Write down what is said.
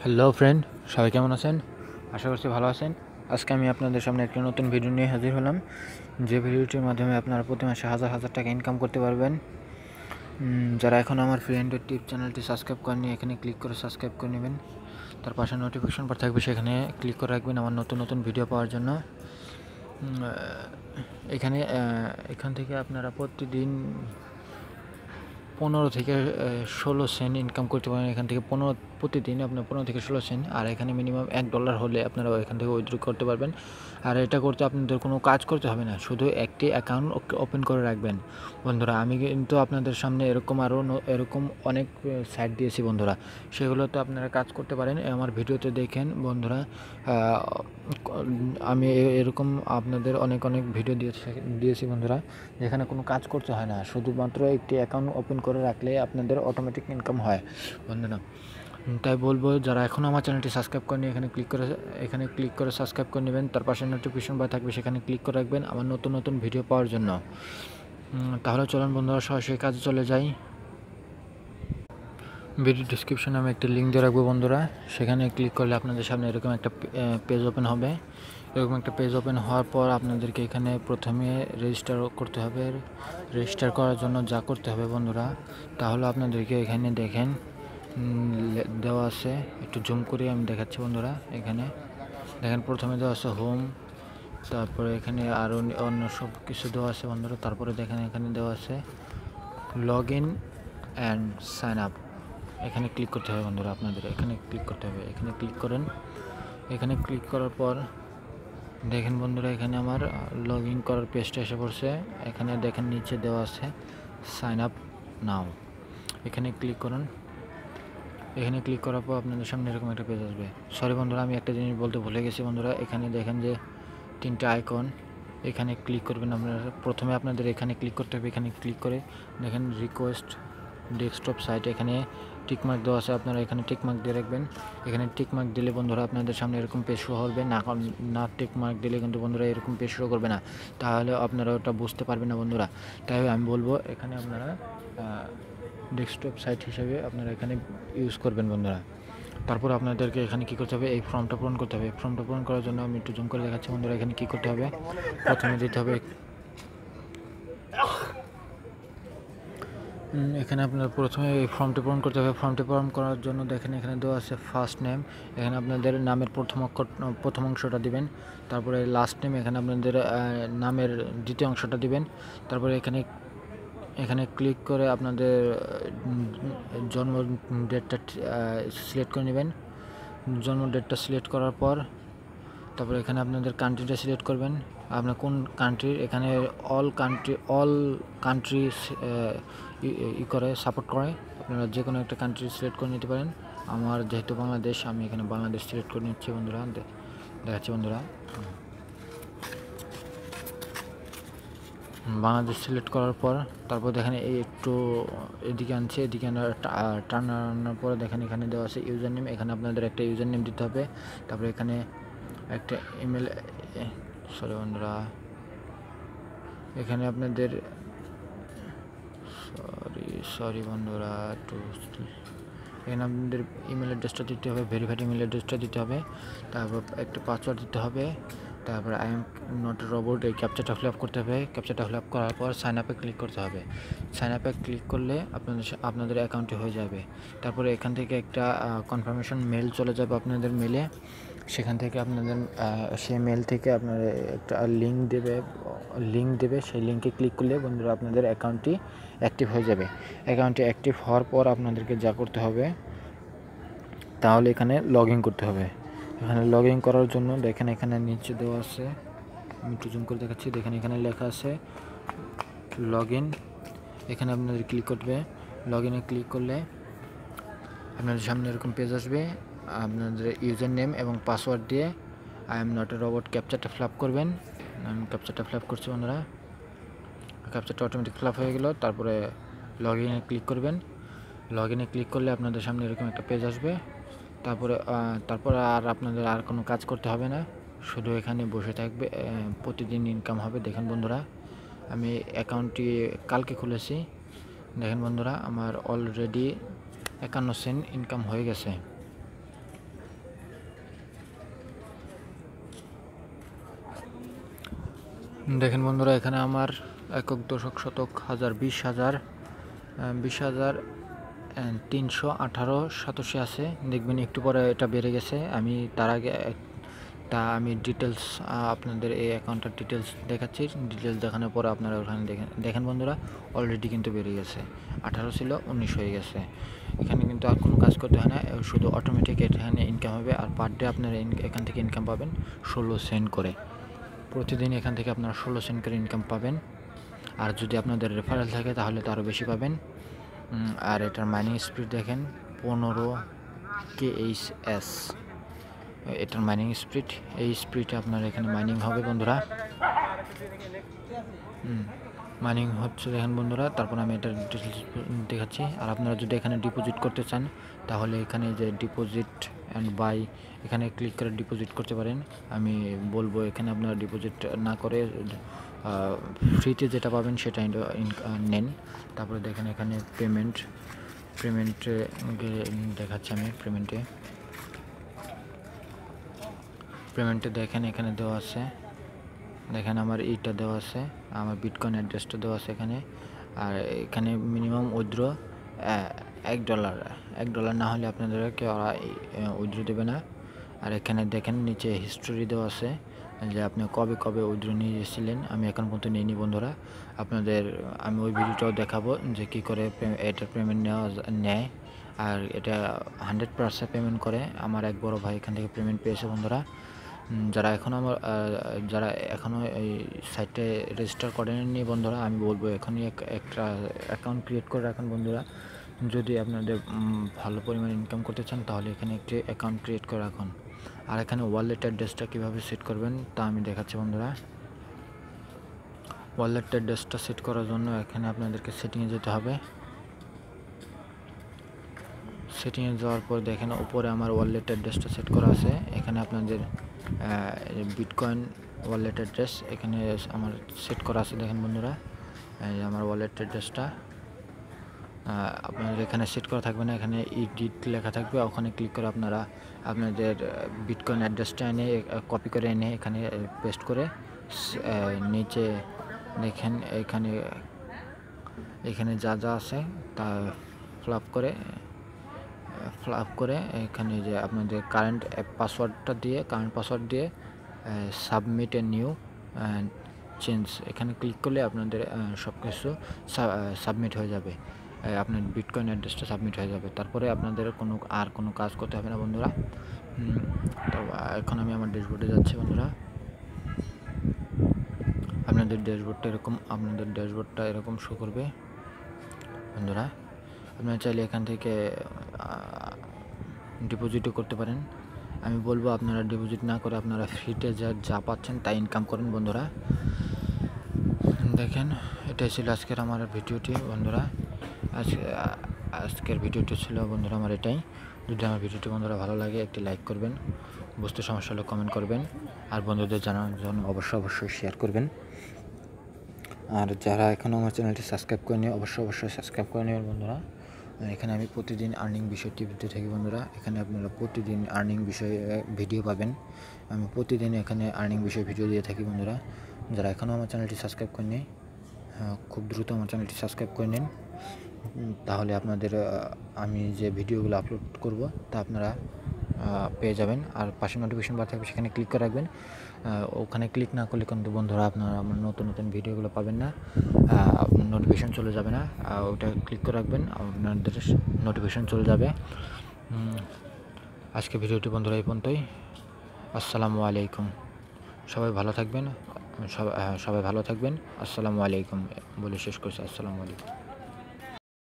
Hello friend, সবাই কেমন আছেন? আশা করছি ভালো আছেন। আজকে আমি আপনাদের সামনে একটি নতুন ভিডিও নিয়ে হাজির হলাম, যে ভিডিওটির মাধ্যমে আপনারা প্রতি মাসে হাজার হাজার টাকা ইনকাম করতে পারবেন। যারা এখন আমার ফ্রেন্ডের টিপ চ্যানেলটি সাবস্ক্রাইব করেনি, এখানে ক্লিক করে সাবস্ক্রাইব করে নেবেন। তার পাশে নোটিফিকেশন বার থাকবে, সেখানে ক্লিক করে রাখবেন আমার নতুন নতুন ভিডিও পাওয়ার জন্য। এখান থেকে আপনারা প্রতিদিন 15 থেকে 16 সেন্ট ইনকাম করতে পারেন। এখান থেকে প্রতিদিন আপনার 15 থেকে 16 সেন্ট, আর এখানে মিনিমাম $1 হলে আপনারা এখান থেকে উইথড্র করতে পারবেন। আর এটা করতে আপনাদের কোনো কাজ করতে হবে না, শুধু একটি অ্যাকাউন্ট ওপেন করে রাখবেন। বন্ধুরা, আমি কিন্তু আপনাদের সামনে এরকম অনেক সাইট দিয়েছি বন্ধুরা, সেগুলোতে আপনারা কাজ করতে পারেন। আমার ভিডিওতে দেখেন বন্ধুরা, আমি এরকম আপনাদের অনেক ভিডিও দিয়েছি বন্ধুরা, যেখানে কোনো কাজ করতে হয় না, শুধুমাত্র একটি অ্যাকাউন্ট ওপেন করে রাখলে আপনাদের অটোমেটিক ইনকাম হয় বন্ধুরা। তাই বলবো, যারা এখনও আমার চ্যানেলটি সাবস্ক্রাইব করেনি, এখানে ক্লিক করে সাবস্ক্রাইব করে নেবেন। তার পাশে নোটিফিকেশন বার থাকবে, সেখানে ক্লিক করে রাখবেন আমার নতুন নতুন ভিডিও পাওয়ার জন্য। তাহলে চলুন বন্ধুরা, সরাসরি কাজে চলে যাই। ভিডিও ডিসক্রিপশনে আমি একটা লিঙ্ক দিয়ে রাখবো বন্ধুরা, সেখানে ক্লিক করলে আপনাদের সামনে এরকম একটা পেজ ওপেন হবে। এরকম একটা পেজ ওপেন হওয়ার পর আপনাদেরকে এখানে প্রথমে রেজিস্টার করতে হবে। রেজিস্টার করার জন্য যা করতে হবে বন্ধুরা, তাহলে আপনাদেরকে এখানে দেখেন দেওয়া আছে, একটু জুম করে আমি দেখাচ্ছি বন্ধুরা। এখানে দেখেন প্রথমে দেওয়া আছে হোম, তারপরে এখানে আরও অন্য সব কিছু দেওয়া আছে বন্ধুরা। তারপরে দেখেন এখানে দেওয়া আছে log in and sign up. এখানে ক্লিক করতে হবে বন্ধুরা, আপনাদের এখানে ক্লিক করতে হবে। এখানে ক্লিক করেন। এখানে ক্লিক করার পর দেখেন বন্ধুরা, এখানে আমার লগ ইন করার পেজটা এসে পড়ছে। এখানে দেখেন নিচে দেওয়া আছে সাইন আপ নাও। এখানে ক্লিক করুন। এখানে ক্লিক করার পর আপনাদের সামনে এরকম একটা পেজ আসবে। সরি বন্ধুরা, আমি একটা জিনিস বলতে ভুলে গেছি বন্ধুরা। এখানে দেখেন যে 3টা আইকন, এখানে ক্লিক করবেন আপনারা। প্রথমে আপনাদের এখানে ক্লিক করতে হবে। এখানে ক্লিক করে দেখেন রিকোয়েস্ট ডেস্কটপ সাইট, এখানে টিকমার্ক দেওয়া আছে, আপনারা এখানে টিকমার্ক দিয়ে রাখবেন। এখানে টিকমার্ক দিলে বন্ধুরা আপনাদের সামনে এরকম পেজ শো হবে না টিকমার্ক দিলে কিন্তু বন্ধুরা এরকম পেজ শো করবে না, তাহলে আপনারা ওটা বুঝতে পারবেন না বন্ধুরা। তাই আমি বলবো, এখানে আপনারা ডেস্কটপ সাইট হিসেবে আপনারা এখানে ইউজ করবেন বন্ধুরা। তারপর আপনাদেরকে এখানে কী করতে হবে, এই ফর্মটা পূরণ করতে হবে। ফর্মটা পূরণ করার জন্য আমি একটু জুম করে দেখাচ্ছি বন্ধুরা। এখানে কী করতে হবে, প্রথমে দিতে হবে এখানে আপনার প্রথমে এই ফর্মটি পূরণ করতে হবে। ফর্মটি পূরণ করার জন্য দেখেন এখানে দেওয়া আছে ফার্স্ট নেম, এখানে আপনাদের নামের প্রথম অংশটা দিবেন। তারপরে লাস্ট নেম, এখানে আপনাদের নামের দ্বিতীয় অংশটা দিবেন। তারপরে এখানে ক্লিক করে আপনাদের জন্ম ডেটটা সিলেক্ট করে নেবেন। জন্ম ডেটটা সিলেক্ট করার পর তারপরে এখানে আপনাদের কান্ট্রিটা সিলেক্ট করবেন, আপনার কোন কান্ট্রির। এখানে অল কান্ট্রি করে সাপোর্ট করে, আপনারা যে কোনো একটা কান্ট্রি সিলেক্ট করে নিতে পারেন। আমার যেহেতু বাংলাদেশ, আমি এখানে বাংলাদেশ সিলেক্ট করে নিচ্ছি বন্ধুরা। দেখাচ্ছি বন্ধুরা, বাংলাদেশ সিলেক্ট করার পর তারপর দেখেন এই একটু এদিকে আনছে, এদিকে টানানোর পরে দেখেন এখানে দেওয়া আছে ইউজার নেম। এখানে আপনাদের একটা ইউজার নেম দিতে হবে। তারপরে এখানে একটা ইমেল, বন্ধুরা, এখানে আপনাদের সরি বন্ধুরা, এখানে আপনাদের ইমেল অ্যাড্রেসটা দিতে হবে, ভেরিফাইড ইমেল অ্যাড্রেসটা দিতে হবে। তারপর একটা পাসওয়ার্ড দিতে হবে। তারপর I am not a robot, এই ক্যাপচাটা ফিল আপ করতে হবে। ক্যাপচাটা ফিল আপ করার পর সাইন আপে ক্লিক করতে হবে। সাইন আপে ক্লিক করলে আপনাদের অ্যাকাউন্টে হয়ে যাবে। তারপরে এখান থেকে একটা কনফার্মেশন মেল চলে যাবে আপনাদের মেলে। সেখান থেকে আপনাদের সেই মেল থেকে আপনার একটা লিঙ্ক দেবে। সেই লিঙ্কে ক্লিক করলে বন্ধুরা আপনাদের অ্যাকাউন্টটি অ্যাক্টিভ হয়ে যাবে। অ্যাকাউন্টটি অ্যাক্টিভ হওয়ার পর আপনাদেরকে যা করতে হবে, তাহলে এখানে লগ ইন করতে হবে। এখানে লগ ইন করার জন্য দেখেন এখানে নিচে দেওয়া আছে, আমি একটু জুম করে দেখাচ্ছি। দেখেন এখানে লেখা আছে লগ ইন। এখানে আপনাদের ক্লিক করবে। লগ ইনে ক্লিক করলে আপনাদের সামনে এরকম পেজ আসবে। আপনাদের ইউজার নেম এবং পাসওয়ার্ড দিয়ে I am not a robot ক্যাপচারটা ফিল আপ করবেন। আমি ক্যাপচারটা ফিল আপ করছি বন্ধুরা। ক্যাপচারটা অটোমেটিক ফিল আপ হয়ে গেল। তারপরে লগ ইনে ক্লিক করবেন। লগ ইনে ক্লিক করলে আপনাদের সামনে এরকম একটা পেজ আসবে। তারপরে আর আপনাদের আর কোনো কাজ করতে হবে না, শুধু এখানে বসে থাকবে, প্রতিদিন ইনকাম হবে। দেখেন বন্ধুরা, আমি অ্যাকাউন্টটি কালকে খুলেছি। দেখেন বন্ধুরা, আমার অলরেডি 51 সেন্ট ইনকাম হয়ে গেছে। দেখেন বন্ধুরা, এখানে আমার একক দশক শতক হাজার 20,318 আছে। দেখবেন একটু পরে এটা বেড়ে গেছে। আমি তার আগে আমি ডিটেলস আপনাদের এই অ্যাকাউন্টের ডিটেলস দেখাচ্ছি। ডিটেলস দেখানোর পরে আপনারা ওখানে দেখেন বন্ধুরা, অলরেডি কিন্তু বেড়ে গেছে। 18 ছিল 19 হয়ে গেছে। এখানে কিন্তু আর কোনো কাজ করতে হয় না, শুধু অটোমেটিক এখানে ইনকাম হবে। আর পার ডে আপনারা এখান থেকে ইনকাম পাবেন 16 সেন্ট করে। প্রতিদিন এখান থেকে আপনারা 16 সেন্ট করে ইনকাম পাবেন। আর যদি আপনাদের রেফারেল থাকে তাহলে তো আরও বেশি পাবেন। আর এটার মাইনিং স্পিড দেখেন 15 KHS, এটার মাইনিং স্পিড। এই স্পিডে আপনার এখানে মাইনিং হবে বন্ধুরা। মাইনিং হচ্ছে দেখেন বন্ধুরা। তারপর আমি এটার ডিটেলস দেখাচ্ছি। আর আপনারা যদি এখানে ডিপোজিট করতে চান তাহলে এখানে যে ডিপোজিট অ্যান্ড বাই, এখানে ক্লিক করে ডিপোজিট করতে পারেন। আমি বলবো এখানে আপনারা ডিপোজিট না করে ফ্রিতে যেটা পাবেন সেটা নেন। তারপরে দেখেন এখানে পেমেন্টে দেখাচ্ছি আমি। পেমেন্টে দেখেন এখানে দেওয়া আছে। দেখেন আমার এইটা দেওয়া আছে, আমার বিটকয়েন অ্যাড্রেসটা দেওয়া আছে এখানে। আর এখানে মিনিমাম উইথড্র $1 না হলে আপনাদেরকে ওরা উইথড্র দেবে না। আর এখানে দেখেন নিচে হিস্টোরি দেওয়া আছে যে আপনি কবে উইথড্র নিয়েছিলেন। আমি এখন পর্যন্ত নিইনি বন্ধুরা। আমি ওই ভিডিওটাও দেখাবো যে কী করে এটার পেমেন্ট নেয়। আর এটা 100% পেমেন্ট করে। আমার এক বড় ভাই এখান থেকে পেমেন্ট পেয়েছে বন্ধুরা। যারা এখনও এই সাইটে রেজিস্টার করেননি বন্ধুরা, আমি বলবো এখনই একটা অ্যাকাউন্ট ক্রিয়েট করে রাখুন বন্ধুরা। যদি আপনাদের ভালো পরিমাণে ইনকাম করতে চান তাহলে এখানে একটি অ্যাকাউন্ট ক্রিয়েট করে রাখুন। আর এখানে ওয়ালেট অ্যাড্রেসটা কীভাবে সেট করবেন তা আমি দেখাচ্ছি বন্ধুরা। ওয়ালেট অ্যাড্রেসটা সেট করার জন্য এখানে আপনাদেরকে সেটিংয়ে যেতে হবে। সেটিংয়ে যাওয়ার পর দেখেন উপরে আমার ওয়ালেট অ্যাড্রেসটা সেট করা আছে। এখানে আপনাদের বিটকয়েন ওয়ালেট অ্যাড্রেস এখানে আমার সেট করা আছে। দেখেন বন্ধুরা, আমার ওয়ালেট অ্যাড্রেসটা আপনাদের এখানে সেট করা থাকবে না, এখানে এডিট লেখা থাকবে। ওখানে ক্লিক করে আপনারা আপনাদের বিটকয়েন অ্যাড্রেসটা এনে কপি করে এনে এখানে পেস্ট করে নিচে দেখেন এখানে যা আছে তা ফ্লাপ করে এখানে যে আপনাদের কারেন্ট পাসওয়ার্ড দিয়ে সাবমিট এ নিউ চেঞ্জ এখানে ক্লিক করলে আপনাদের সব কিছু সাবমিট হয়ে যাবে। আপনার বিটকয়েন অ্যাড্রেসটা সাবমিট হয়ে যাবে। তারপরে আপনাদের কোনো কাজ করতে হবে না বন্ধুরা। তো এখন আমি আমার ড্যাশবোর্ডে যাচ্ছি বন্ধুরা। আপনাদের ড্যাশবোর্ডটা এরকম শো করবে বন্ধুরা। আপনারা চাইলে এখান থেকে ডিপোজিটও করতে পারেন। আমি বলবো আপনারা ডিপোজিট না করে আপনারা ফ্রিতে যা পাচ্ছেন তাই ইনকাম করেন বন্ধুরা। দেখেন এটাই ছিল আজকের আমার ভিডিওটি বন্ধুরা। আজকের ভিডিওটি ছিল বন্ধুরা আমার এটাই। যদি আমার ভিডিওটি বন্ধুরা ভালো লাগে একটি লাইক করবেন, বুঝতে সমস্যা হলে কমেন্ট করবেন, আর বন্ধুদের জানানোর জন্য অবশ্যই শেয়ার করবেন। আর যারা এখনও আমার চ্যানেলটি সাবস্ক্রাইব করেনি অবশ্যই সাবস্ক্রাইব করে নেবেন বন্ধুরা। এখানে আমি প্রতিদিন আর্নিং বিষয় টিপ দিতে থাকি বন্ধুরা। এখানে আপনারা প্রতিদিন আর্নিং বিষয়ে ভিডিও পাবেন। আমি প্রতিদিন এখানে আর্নিং বিষয়ে ভিডিও দিয়ে থাকি বন্ধুরা। যারা এখনও আমার চ্যানেলটি সাবস্ক্রাইব করেনি খুব দ্রুত আমার চ্যানেলটি সাবস্ক্রাইব করে নিন, তাহলে আপনাদের আমি যে ভিডিওগুলো আপলোড করব তা আপনারা পেয়ে যাবেন। আর পাশে নোটিফিকেশন বার থাকবে, সেখানে ক্লিক করে রাখবেন। ওখানে ক্লিক না করলে কিন্তু বন্ধুরা আপনারা আমার নতুন ভিডিওগুলো পাবেন না, নোটিফিকেশন চলে যাবে না। ওটা ক্লিক করে রাখবেন, আপনাদের নোটিফিকেশন চলে যাবে। আজকে ভিডিওটি বন্ধুরা এই পর্যন্তই। আসসালামু আলাইকুম। সবাই ভালো থাকবেন। আসসালামু আলাইকুম বলে শেষ করছি। আসসালামু আলাইকুম।